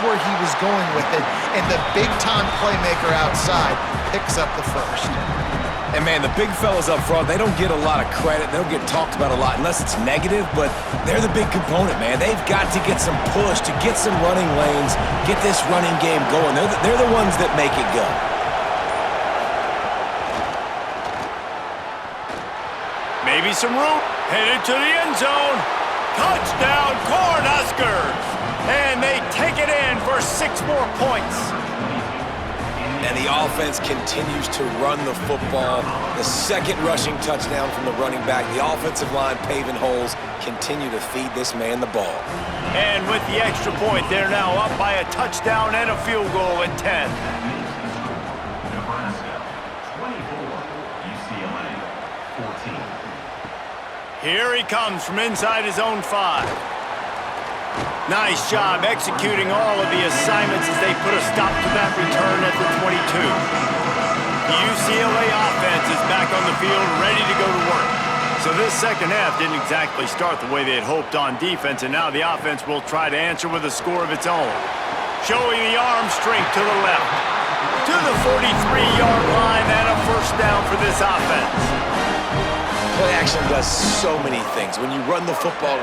where he was going with it, and the big-time playmaker outside picks up the first. And, man, the big fellas up front, they don't get a lot of credit. They don't get talked about a lot unless it's negative, but they're the big component, man. They've got to get some push, to get some running lanes, get this running game going. They're the ones that make it go. Maybe some room. Headed to the end zone. Touchdown, Cornhuskers! And they take it in for 6 more points. And the offense continues to run the football. The second rushing touchdown from the running back. The offensive line paving holes continue to feed this man the ball. And with the extra point, they're now up by a touchdown and a field goal at 10. Nebraska, 24, UCLA, 14. Here he comes from inside his own 5. Nice job executing all of the assignments as they put a stop to that return at the 22. The UCLA offense is back on the field, ready to go to work. So this second half didn't exactly start the way they had hoped on defense, and now the offense will try to answer with a score of its own. Showing the arm strength to the left. To the 43-yard line and a first down for this offense. Play action does so many things. When you run the football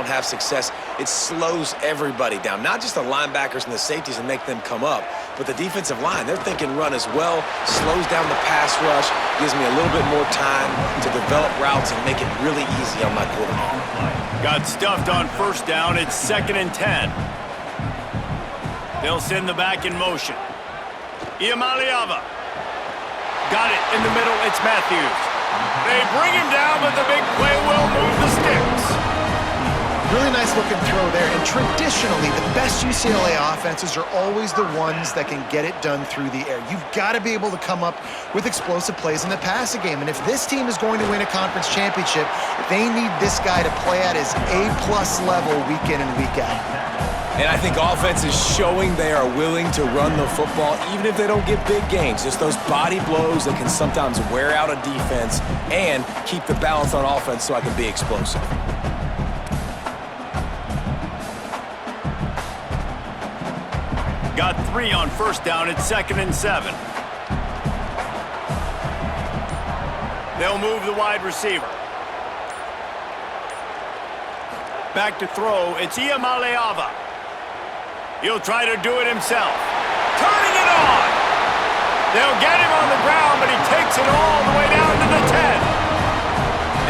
and have success, it slows everybody down. Not just the linebackers and the safeties and make them come up, but the defensive line. They're thinking run as well, slows down the pass rush, gives me a little bit more time to develop routes and make it really easy on my quarterback. Got stuffed on first down. It's 2nd and 10. They'll send the back in motion. Iamaleava. Got it in the middle. It's Matthews. They bring him down, but the big play will move the sticks. Really nice looking throw there, and traditionally, the best UCLA offenses are always the ones that can get it done through the air. You've got to be able to come up with explosive plays in the passing game, and if this team is going to win a conference championship, they need this guy to play at his A-plus level week in and week out. And I think offense is showing they are willing to run the football even if they don't get big gains. Just those body blows that can sometimes wear out a defense and keep the balance on offense so I can be explosive. Got 3 on first down. It's 2nd and 7. They'll move the wide receiver. Back to throw. It's Iamaleava. He'll try to do it himself. Turning it on. They'll get him on the ground, but he takes it all the way down to the 10.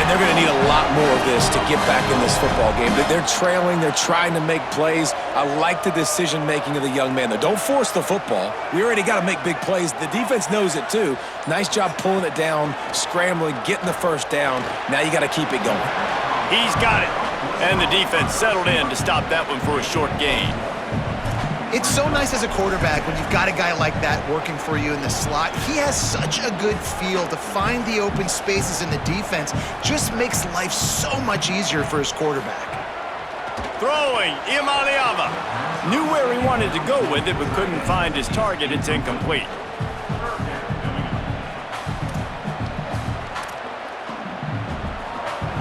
And they're going to need a lot more of this to get back in this football game. They're trailing. They're trying to make plays. I like the decision-making of the young man, though. Don't force the football. We already got to make big plays. The defense knows it, too. Nice job pulling it down, scrambling, getting the first down. Now you got to keep it going. He's got it. And the defense settled in to stop that one for a short gain. It's so nice as a quarterback when you've got a guy like that working for you in the slot. He has such a good feel to find the open spaces in the defense. Just makes life so much easier for his quarterback. Throwing, Iamaleava. Knew where he wanted to go with it, but couldn't find his target. It's incomplete.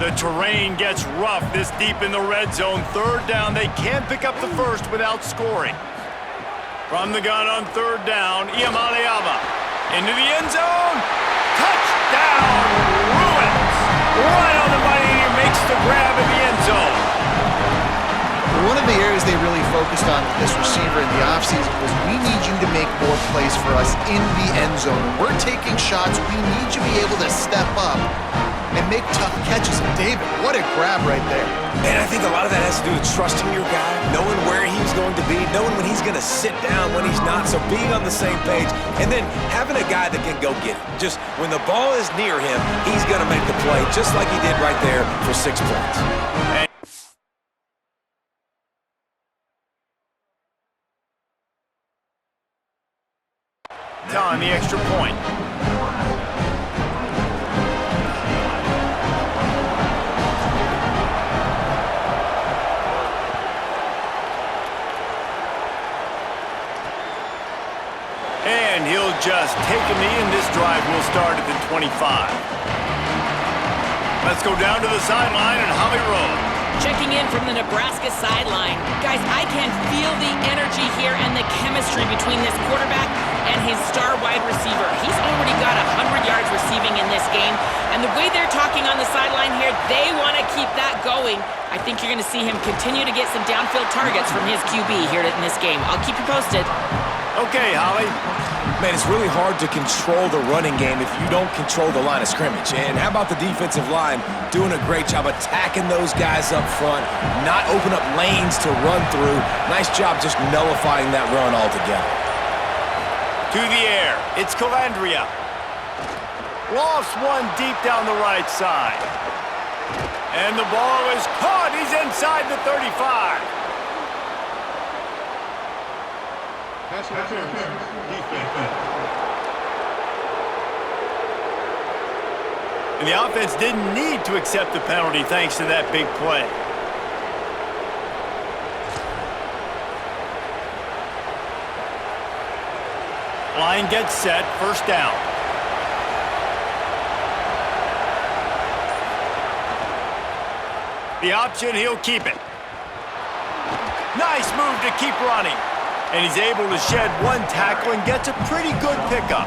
The terrain gets rough this deep in the red zone. 3rd down. They can't pick up the first without scoring. From the gun on 3rd down, Iamaleava. Into the end zone. Touchdown, Bruins. Right on the money, and he makes the grab in the end zone. One of the areas they really focused on with this receiver in the offseason was we need you to make more plays for us in the end zone. We're taking shots. We need you to be able to step up and make tough catches. And David, what a grab right there. And I think a lot of that has to do with trusting your guy, knowing where he's going to be, knowing when he's going to sit down, when he's not, so being on the same page, and then having a guy that can go get it. Just when the ball is near him, he's going to make the play, just like he did right there for 6 points. On the extra point. And he'll just take a knee, and this drive will start at the 25. Let's go down to the sideline and Holly Rowe. Checking in from the Nebraska sideline. Guys, I can feel the energy here chemistry between this quarterback and his star wide receiver. He's already got 100 yards receiving in this game, and the way they're talking on the sideline here, they want to keep that going. I think you're going to see him continue to get some downfield targets from his QB here in this game. I'll keep you posted. Okay, Holly. Man, it's really hard to control the running game if you don't control the line of scrimmage. And how about the defensive line doing a great job attacking those guys up front, not open up lanes to run through. Nice job just nullifying that run altogether. To the air, it's Calandria. Lofts one deep down the right side. And the ball is caught. He's inside the 35. And the offense didn't need to accept the penalty thanks to that big play. Line gets set, first down. The option, he'll keep it. Nice move to keep running. And he's able to shed one tackle and gets a pretty good pickup.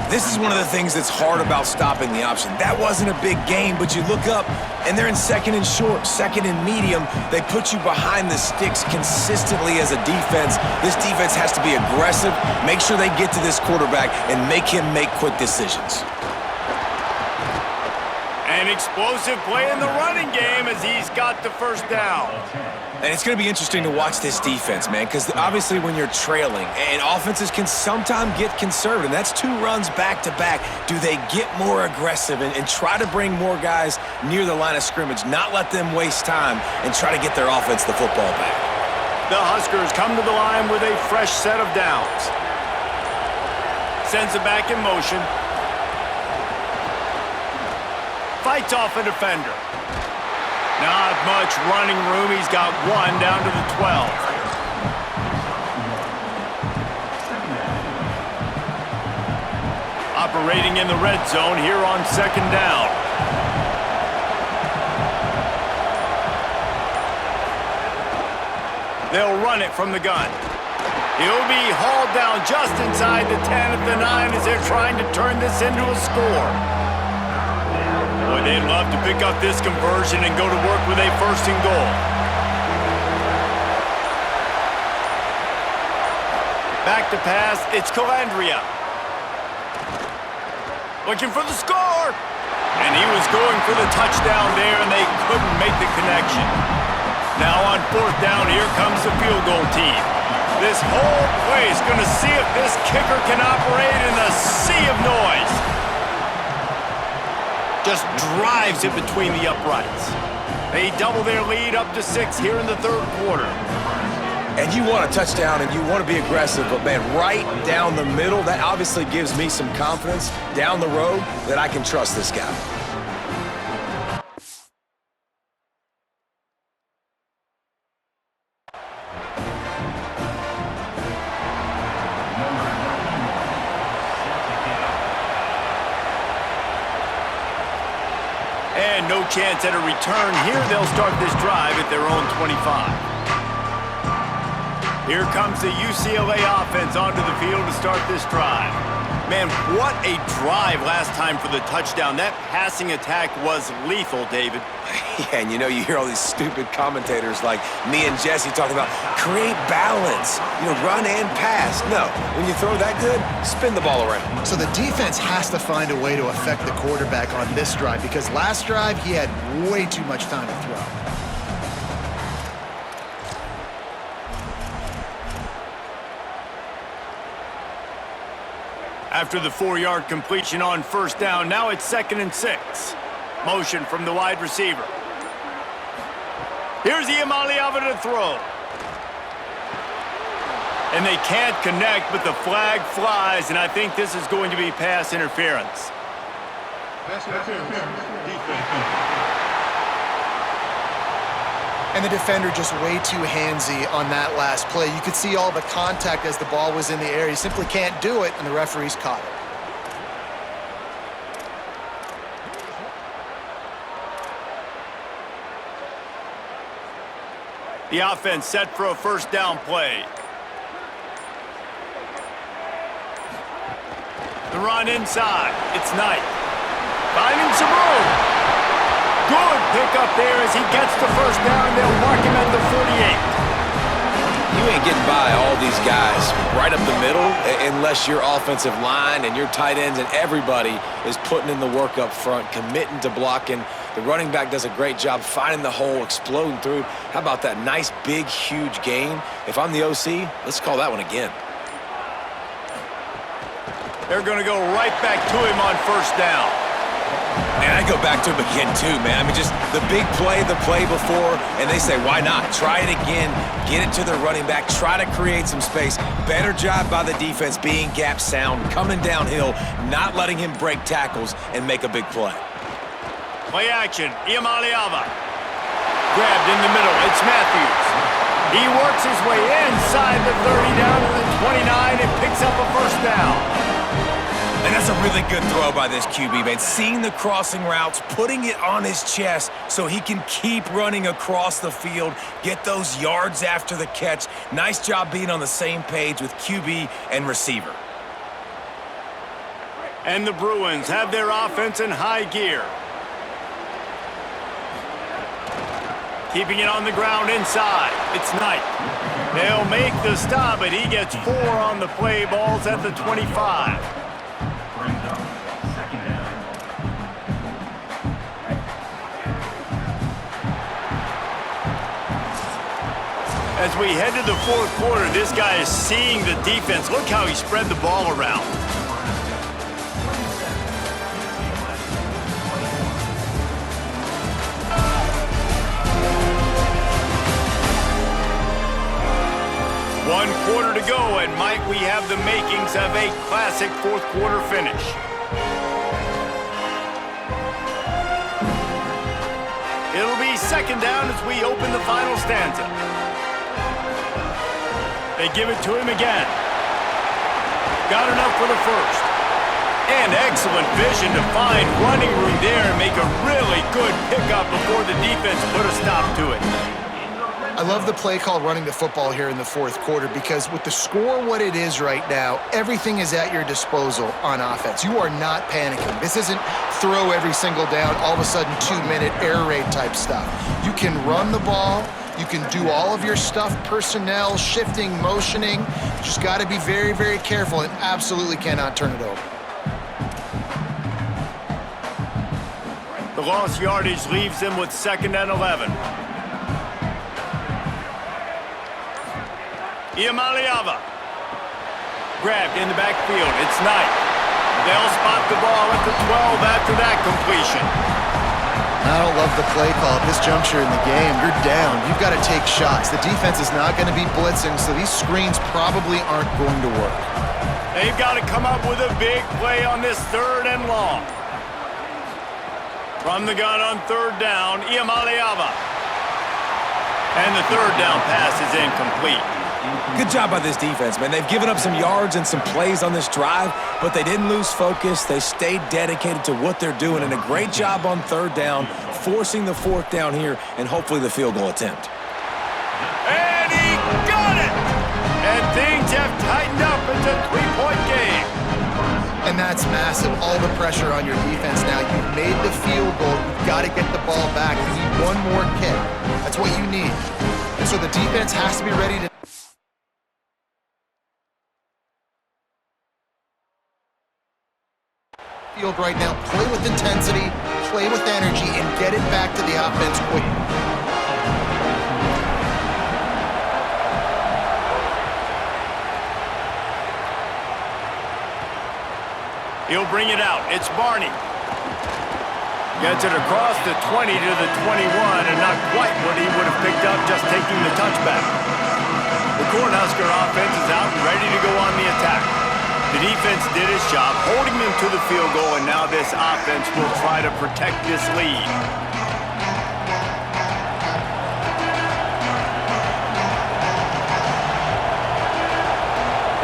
This is one of the things that's hard about stopping the option. That wasn't a big gain, but you look up, and they're in second and short, second and medium. They put you behind the sticks consistently as a defense. This defense has to be aggressive, make sure they get to this quarterback, and make him make quick decisions. An explosive play in the running game as he's got the first down. And it's going to be interesting to watch this defense, man, because obviously when you're trailing, and offenses can sometimes get conservative. That's 2 runs back-to-back. Do they get more aggressive and try to bring more guys near the line of scrimmage, not let them waste time, and try to get their offense the football back? The Huskers come to the line with a fresh set of downs. Sends it back in motion. Fights off a defender. Not much running room. He's got 1 down to the 12. Operating in the red zone here on second down. They'll run it from the gun. He'll be hauled down just inside the 10 at the 9 as they're trying to turn this into a score. Boy, they'd love to pick up this conversion and go to work with a first and goal. Back to pass, it's Calandria. Looking for the score! And he was going for the touchdown there, and they couldn't make the connection. Now on fourth down, here comes the field goal team. This whole place going to see if this kicker can operate in a sea of noise. Just drives it between the uprights. They double their lead up to 6 here in the third quarter. And you want a touchdown and you want to be aggressive, but man, right down the middle, that obviously gives me some confidence down the road that I can trust this guy. And no chance at a return here. They'll start this drive at their own 25. Here comes the UCLA offense onto the field to start this drive. Man, what a drive last time for the touchdown. That passing attack was lethal, David. Yeah, and you know, you hear all these stupid commentators like me and Jesse talk about create balance, run and pass. No, when you throw that good, spin the ball around. So the defense has to find a way to affect the quarterback on this drive because last drive he had way too much time to throw. After the 4-yard completion on first down, now it's 2nd and 6. Motion from the wide receiver. Here's Iamaleava to throw. And they can't connect, but the flag flies, and I think this is going to be pass interference. And the defender just way too handsy on that last play. You could see all the contact as the ball was in the air. He simply can't do it, and the referee's caught it. The offense set for a first down play. The run inside. It's Knight. Finding some room. Good pickup there as he gets the first down. They'll mark him at the 48. You ain't getting by all these guys right up the middle unless your offensive line and your tight ends and everybody is putting in the work up front, committing to blocking. The running back does a great job finding the hole, exploding through. How about that nice, big, huge gain? If I'm the OC, let's call that one again. They're going to go right back to him on first down. Man, I go back to him again too, man. I mean, just the big play, the play before, and they say, why not? Try it again, get it to the running back, try to create some space. Better job by the defense being gap sound, coming downhill, not letting him break tackles and make a big play. Play action, Iamaleava. Grabbed in the middle, it's Matthews. He works his way inside the 30 down to the 29 and picks up a first down. And that's a really good throw by this QB, man. Seeing the crossing routes, putting it on his chest so he can keep running across the field, get those yards after the catch. Nice job being on the same page with QB and receiver. And the Bruins have their offense in high gear. Keeping it on the ground inside. It's Knight. They'll make the stop, but he gets 4 on the play. Balls at the 25. As we head to the fourth quarter, this guy is seeing the defense. Look how he spread the ball around. One quarter to go, and might we have the makings of a classic fourth quarter finish. It'll be second down as we open the final stanza. They give it to him again. Got enough for the first. And excellent vision to find running room there and make a really good pickup before the defense put a stop to it. I love the play called running the football here in the fourth quarter because with the score what it is right now, everything is at your disposal on offense. You are not panicking. This isn't throw every single down, all of a sudden 2-minute air raid type stuff. You can run the ball. You can do all of your stuff, personnel, shifting, motioning. You just got to be very, very careful and absolutely cannot turn it over. The lost yardage leaves them with 2nd and 11. Iamaleava. Grabbed in the backfield. It's Knight. They'll spot the ball at the 12 after that completion. I don't love the play call at this juncture in the game. You're down. You've got to take shots. The defense is not going to be blitzing, so these screens probably aren't going to work. They've got to come up with a big play on this 3rd and long. From the gun on 3rd down, Iamaleava. And the 3rd down pass is incomplete. Good job by this defense, man. They've given up some yards and some plays on this drive, but they didn't lose focus. They stayed dedicated to what they're doing, and a great job on 3rd down, forcing the 4th down here, and hopefully the field goal attempt. And he got it! And things have tightened up. It's a 3-point game. And that's massive. All the pressure on your defense now. You've made the field goal. You've got to get the ball back. You need one more kick. That's what you need. And so the defense has to be ready to field right now. Play with intensity, play with energy, and get it back to the offense quick. He'll bring it out. It's Barney. Gets it across the 20 to the 21, and not quite what he would have picked up just taking the touchback. The Cornhusker offense is out and ready to go on the attack. The defense did its job, holding them to the field goal, and now this offense will try to protect this lead.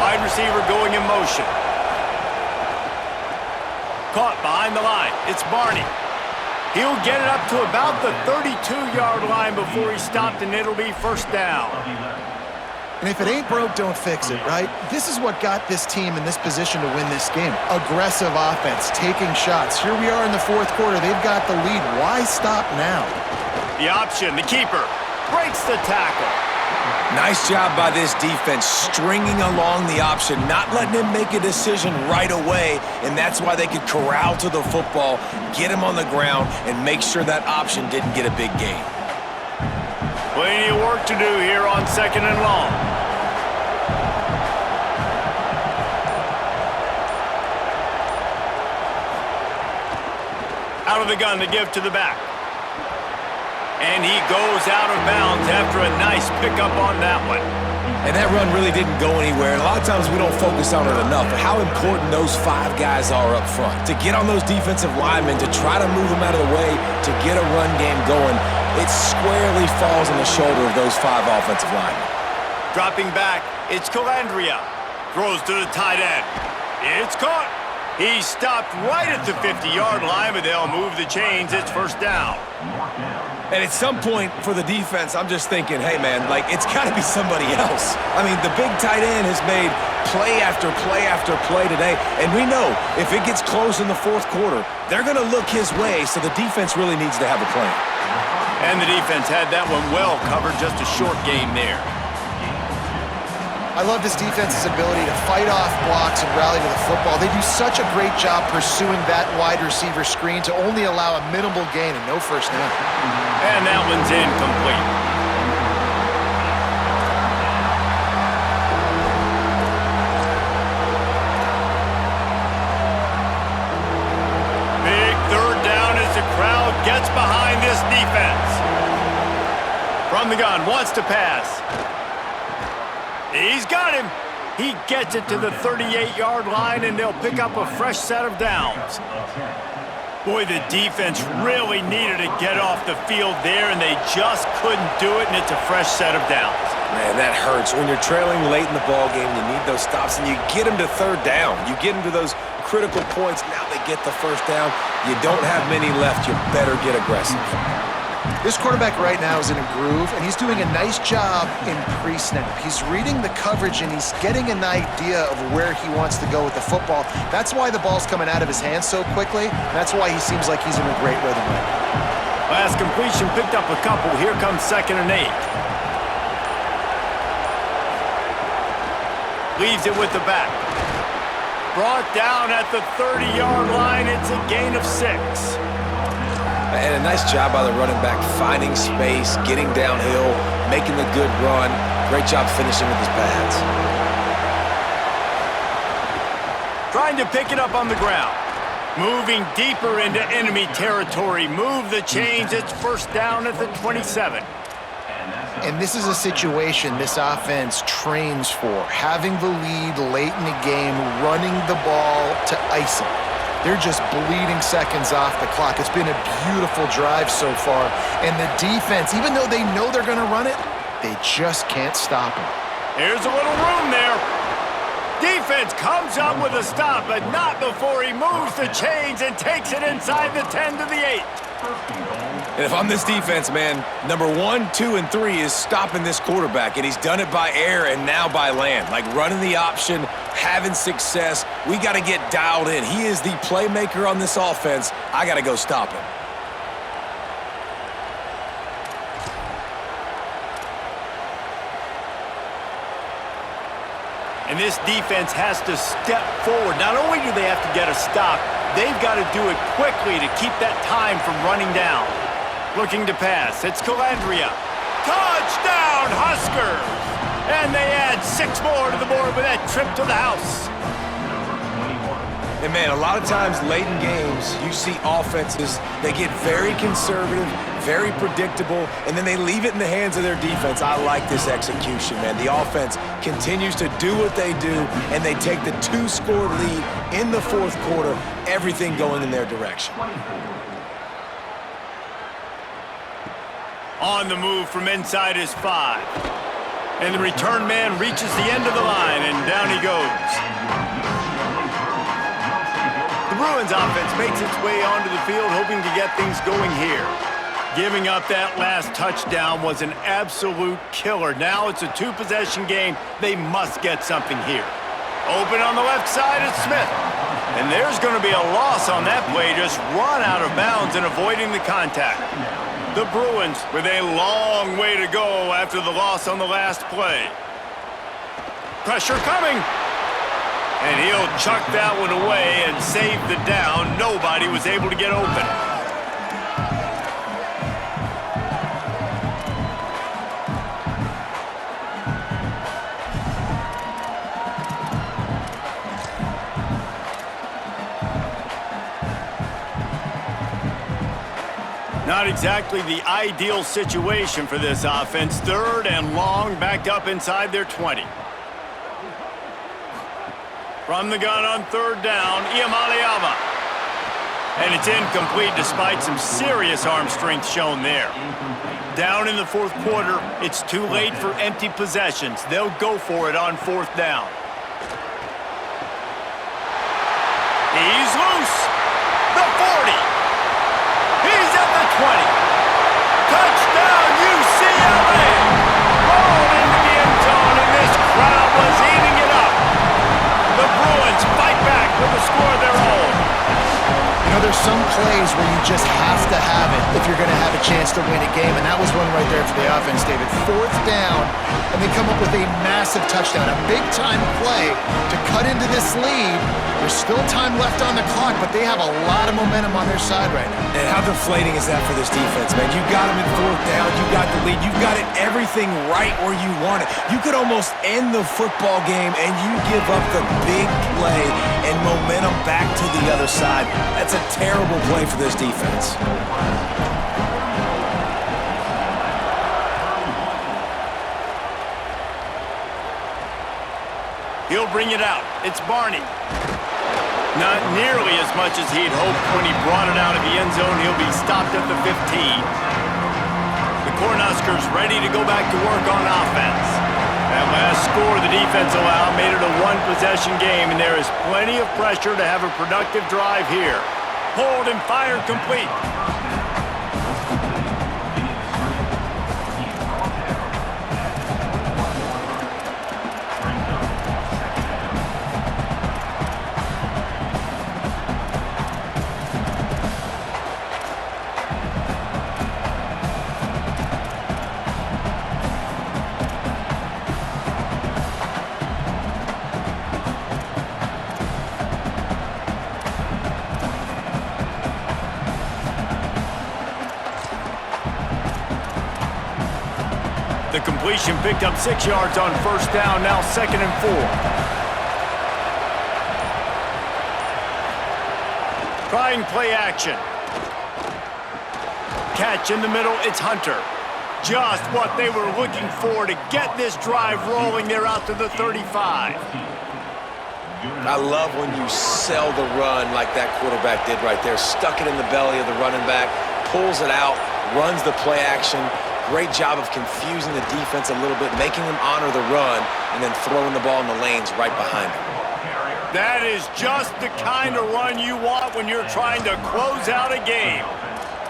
Wide receiver going in motion. Caught behind the line. It's Barney. He'll get it up to about the 32-yard line before he's stopped, and it'll be first down. And if it ain't broke, don't fix it, right? This is what got this team in this position to win this game. Aggressive offense, taking shots. Here we are in the fourth quarter. They've got the lead. Why stop now? The option, the keeper, breaks the tackle. Nice job by this defense, stringing along the option, not letting him make a decision right away, and that's why they could corral to the football, get him on the ground, and make sure that option didn't get a big gain. Plenty of work to do here on 2nd and long. Out of the gun to give to the back. And he goes out of bounds after a nice pickup on that one. And that run really didn't go anywhere, and a lot of times we don't focus on it enough, but how important those 5 guys are up front. To get on those defensive linemen, to try to move them out of the way, to get a run game going, it squarely falls on the shoulder of those 5 offensive linemen. Dropping back, it's Calandria. Throws to the tight end. It's caught. He stopped right at the 50-yard line, but they'll move the chains. It's first down. And at some point for the defense, I'm just thinking, hey, man, like, it's got to be somebody else. I mean, the big tight end has made play after play after play today, and we know if it gets close in the fourth quarter, they're going to look his way, so the defense really needs to have a plan. And the defense had that one well covered, just a short game there. I love this defense's ability to fight off blocks and rally to the football. They do such a great job pursuing that wide receiver screen to only allow a minimal gain and no first down. And that one's incomplete. Big third down as the crowd gets behind this defense. From the gun, wants to pass. He's got him. He gets it to the 38-yard line, and they'll pick up a fresh set of downs. Boy, the defense really needed to get off the field there, and they just couldn't do it, and it's a fresh set of downs. Man, that hurts. When you're trailing late in the ball game, you need those stops, and you get them to third down. You get them to those critical points. Now they get the first down. You don't have many left. You better get aggressive. This quarterback right now is in a groove, and he's doing a nice job in pre-snap. He's reading the coverage, and he's getting an idea of where he wants to go with the football. That's why the ball's coming out of his hands so quickly. That's why he seems like he's in a great rhythm right now. Last completion picked up a couple. Here comes 2nd and 8. Leaves it with the back. Brought down at the 30-yard line. It's a gain of 6. And a nice job by the running back, finding space, getting downhill, making the good run. Great job finishing with his pads. Trying to pick it up on the ground. Moving deeper into enemy territory. Move the chains. It's first down at the 27. And this is a situation this offense trains for. Having the lead late in the game, running the ball to ice it. They're just bleeding seconds off the clock. It's been a beautiful drive so far. And the defense, even though they know they're going to run it, they just can't stop it. Here's a little room there. Defense comes up with a stop, but not before he moves the chains and takes it inside the 10 to the 8. And if I'm this defense, man, number 1, 2, and 3 is stopping this quarterback, and he's done it by air and now by land. Like running the option, having success. We got to get dialed in. He is the playmaker on this offense. I got to go stop him. And this defense has to step forward. Not only do they have to get a stop, they've got to do it quickly to keep that time from running down. Looking to pass. It's Calandria. Touchdown, Huskers! And they add 6 more to the board with that trip to the house. And, man, a lot of times late in games, you see offenses, they get very conservative, very predictable, and then they leave it in the hands of their defense. I like this execution, man. The offense continues to do what they do, and they take the 2-score lead in the fourth quarter, everything going in their direction. On the move from inside his 5. And the return man reaches the end of the line, and down he goes. The Bruins offense makes its way onto the field, hoping to get things going here. Giving up that last touchdown was an absolute killer. Now it's a two-possession game. They must get something here. Open on the left side is Smith. And there's going to be a loss on that play. Just run out of bounds and avoiding the contact. The Bruins with a long way to go after the loss on the last play. Pressure coming. And he'll chuck that one away and save the down. Nobody was able to get open. Not exactly the ideal situation for this offense. 3rd and long, backed up inside their 20. From the gun on 3rd down, Iamaleava. And it's incomplete despite some serious arm strength shown there. Down in the 4th quarter, it's too late for empty possessions. They'll go for it on 4th down. He's loose. The 40. He's at the 20. Touchdown, UCLA! Rolled into the end zone, and this crowd was eating it up. The Bruins fight back with a score of their own. You know, there's some plays where you just have to have it if you're going to have a chance to win a game, and that was one right there for the offense, David. 4th down, and they come up with a massive touchdown, a big-time play to cut into this lead. There's still time left on the clock, but they have a lot of momentum on their side right now. And how deflating is that for this defense, man? You got them in 4th down. You got the lead. You got it everything right where you want it. You could almost end the football game, and you give up the big play and momentum back to the other side. That's a terrible play for this defense. He'll bring it out. It's Barney. Not nearly as much as he'd hoped when he brought it out of the end zone. He'll be stopped at the 15. The Cornhuskers ready to go back to work on offense. That last score the defense allowed made it a one-possession game, and there is plenty of pressure to have a productive drive here. Pulled and fired complete. The completion picked up 6 yards on 1st down, now 2nd and 4. Trying play action. Catch in the middle, it's Hunter. Just what they were looking for to get this drive rolling. They're out to the 35. I love when you sell the run like that quarterback did right there. Stuck it in the belly of the running back, pulls it out, runs the play action. Great job of confusing the defense a little bit, making them honor the run, and then throwing the ball in the lanes right behind them. That is just the kind of run you want when you're trying to close out a game.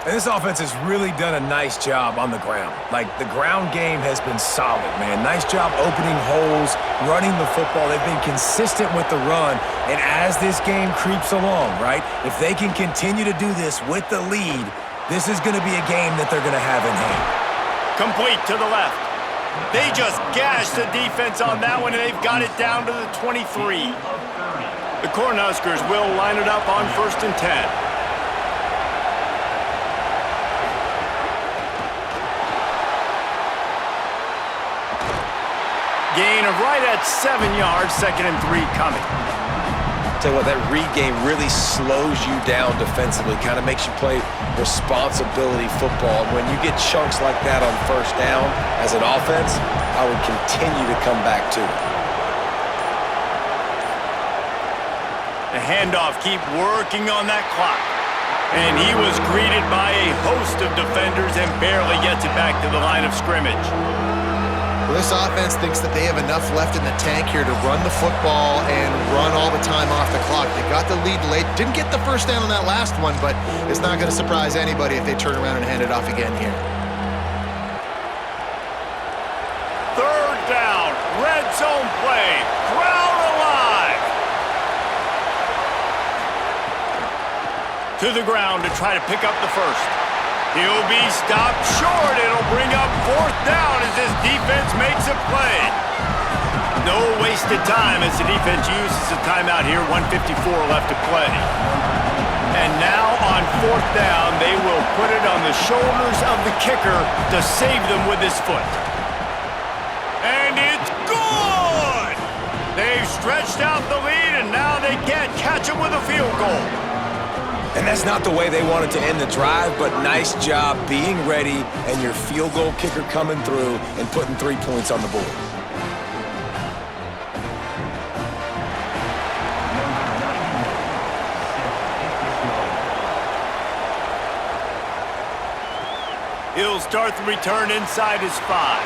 And this offense has really done a nice job on the ground. Like, the ground game has been solid, man. Nice job opening holes, running the football. They've been consistent with the run. And as this game creeps along, right, if they can continue to do this with the lead, this is going to be a game that they're going to have in hand. Complete to the left. They just gashed the defense on that one, and they've got it down to the 23. The Cornhuskers will line it up on 1st and 10. Gain of right at 7 yards, 2nd and 3 coming. Tell you what, that read game really slows you down defensively, kind of makes you play responsibility football. When you get chunks like that on 1st down as an offense, I would continue to come back to it. The handoff, keep working on that clock. And he was greeted by a host of defenders and barely gets it back to the line of scrimmage. Well, this offense thinks that they have enough left in the tank here to run the football and run all the time off the clock. They got the lead late. Didn't get the first down on that last one, but it's not going to surprise anybody if they turn around and hand it off again here. Third down, red zone play, crowd alive. To the ground to try to pick up the first. He'll be stopped short. It'll bring up fourth down as this defense makes a play. No wasted time as the defense uses a timeout here. 1:54 left to play. And now on fourth down, they will put it on the shoulders of the kicker to save them with his foot. And it's good! They've stretched out the lead, and now they can't catch him with a field goal. And that's not the way they wanted to end the drive, but nice job being ready and your field goal kicker coming through and putting 3 points on the board. He'll start the return inside his 5.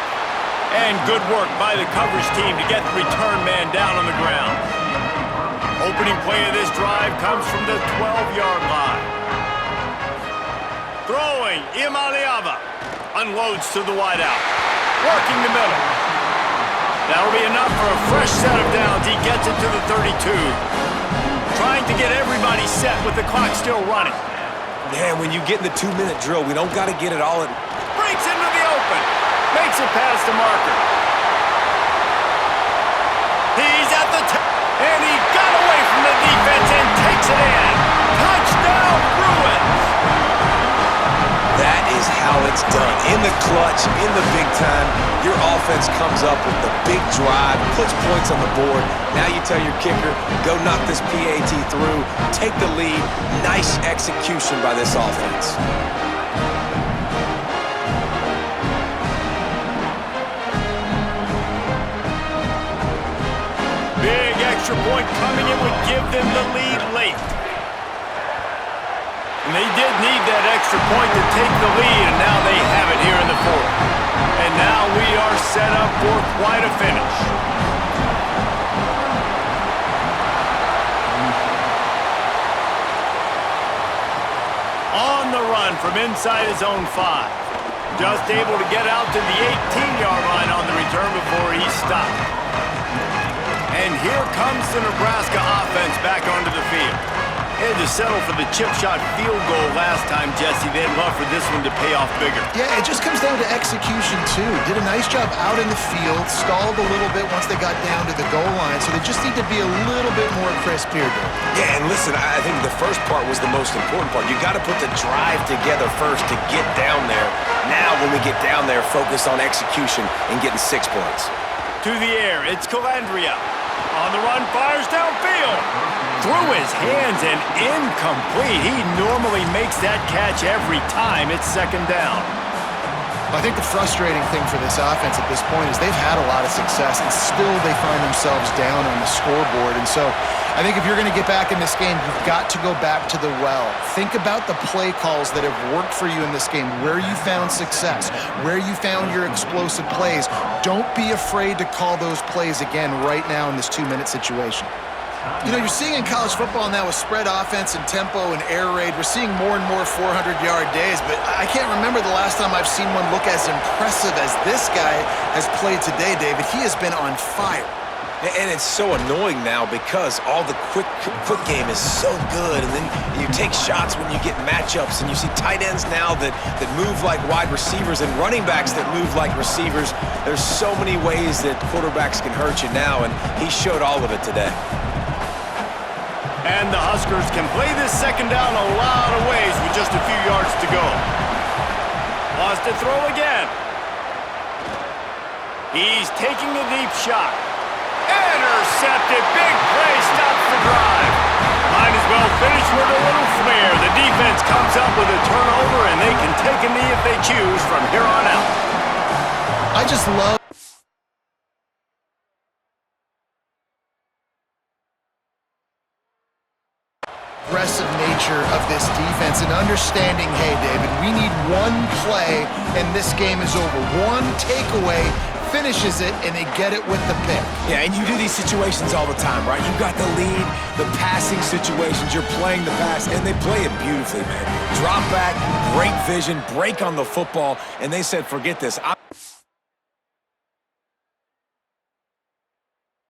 And good work by the coverage team to get the return man down on the ground. Opening play of this drive comes from the 12-yard line. Throwing, Imaliava unloads to the wideout. Working the middle. That'll be enough for a fresh set of downs. He gets it to the 32. Trying to get everybody set with the clock still running. Man, when you get in the 2-minute drill, we don't got to get it all in. Breaks into the open. Makes it past the marker. He's at the top. And he got away from the defense and takes it in. Touchdown, Bruins! That is how it's done. In the clutch, in the big time, your offense comes up with the big drive, puts points on the board. Now you tell your kicker, go knock this PAT through, take the lead. Nice execution by this offense. Big extra point coming in would give them the lead late. And they did need that extra point to take the lead, and now they have it here in the fourth. And now we are set up for quite a finish. On the run from inside his own 5. Just able to get out to the 18-yard line on the return before he's stopped. And here comes the Nebraska offense back onto the field. They had to settle for the chip shot field goal last time, Jesse. They'd love for this one to pay off bigger. Yeah, it just comes down to execution, too. Did a nice job out in the field, stalled a little bit once they got down to the goal line, so they just need to be a little bit more crisp here, Dave. Yeah, and listen, I think the first part was the most important part. You got to put the drive together first to get down there. Now, when we get down there, focus on execution and getting 6 points. To the air, it's Calandria. On the run, fires downfield. Through his hands and incomplete. He normally makes that catch every time it's second down. I think the frustrating thing for this offense at this point is they've had a lot of success, and still they find themselves down on the scoreboard. And so I think if you're going to get back in this game, you've got to go back to the well. Think about the play calls that have worked for you in this game, where you found success, where you found your explosive plays. Don't be afraid to call those plays again right now in this 2-minute situation. You know, you're seeing in college football now with spread offense and tempo and air raid, we're seeing more and more 400-yard days, but I can't remember the last time I've seen one look as impressive as this guy has played today, David. He has been on fire. And it's so annoying now because all the quick game is so good, and then you take shots when you get matchups, and you see tight ends now that move like wide receivers and running backs that move like receivers. There's so many ways that quarterbacks can hurt you now, and he showed all of it today. And the Huskers can play this second down a lot of ways with just a few yards to go. Wants to throw again. He's taking a deep shot. Intercepted. Big play. Stops the drive. Might as well finish with a little flair. The defense comes up with a turnover, and they can take a knee if they choose from here on out. I just love aggressive nature of this defense and understanding, hey, David, we need one play and this game is over. One takeaway, finishes it, and they get it with the pick. Yeah, and you do these situations all the time, right? You got the lead, the passing situations, you're playing the pass, and they play it beautifully, man. Drop back, great vision, break on the football, and they said, forget this.